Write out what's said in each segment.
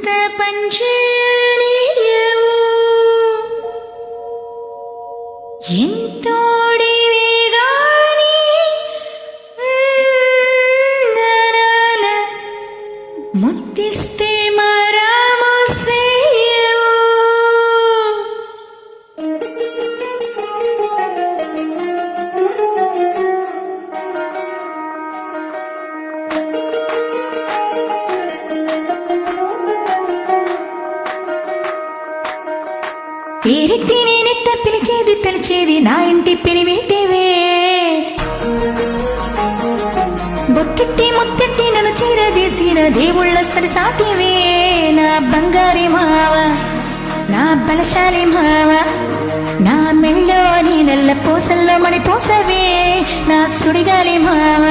కూసింత పంచనీయవు ఎంతోడివే గాని ముద్దిస్తే మరాము సేయవు పేరెట్టి నేనెట్ట పిలిచేది తలిచేది నా ఇంటి పెనిమిటివే బొట్టెట్టి ముత్తెట్టి నన్ను చీరదీసిన దేవుళ్ళ సరిసాటివే నా బంగారి మావ నా బలశాలి మావ నా మెళ్ళో నీ నల్ల పూసల్లో మణి పూసవే నా సుడిగాలి మావ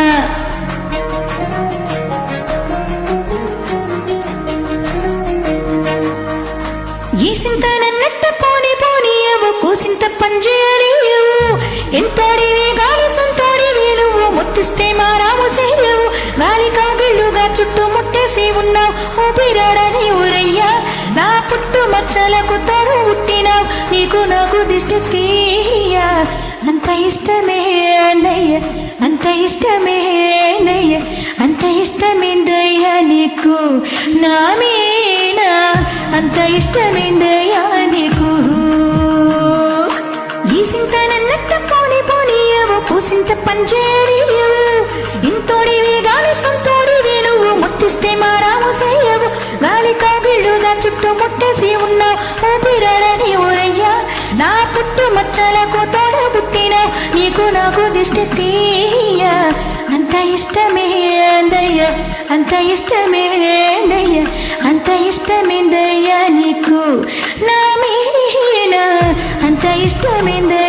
ఈ సింత నన్నట్ట పోని పోనీయవు కూసింత పంజేయవు ఎంతోడివే గాలి సొంతోడివే నువ్వు ముత్తిస్తే మారాము సేయవు గాలి కౌగిళ్ళుగా చుట్టూ ముట్టేసి ఉన్నావు ఊపిరాడని ఊరయ్యా నా పుట్టు మచ్చలకు తోడు పుట్టినావు నీకు నాకు దిష్టి తీయ అంత ఇష్టమే నయ్య అంత ఇష్టమే నయ్య అంత ఇష్టమేందయ్యా నీకు నా మీనా అంత ఇష్టమేందయ్యా నీకు ఈ సింత నన్నట్ట పోని పోనీయవు పూసింత పంజేరియవు ఇంతోడివే గాలి సొంతోడివే నువ్వు ముత్తిస్తే మారాము సేయవు గాలి కౌగిళ్ళుగా చుట్టూ ముట్టేసి ఉన్నావు ఊపిరాడని ఊరయ్యా నా పుట్టు మచ్చలకు తోడ పుట్టినావు నీకు నాకు దిష్టి తీయ అంత ఇష్టమేందయ్య అంత ఇష్టమేందయ్య అంత ఇష్టమేందయ్యా నీకు నా మీనా అంత ఇష్టమేందయ్య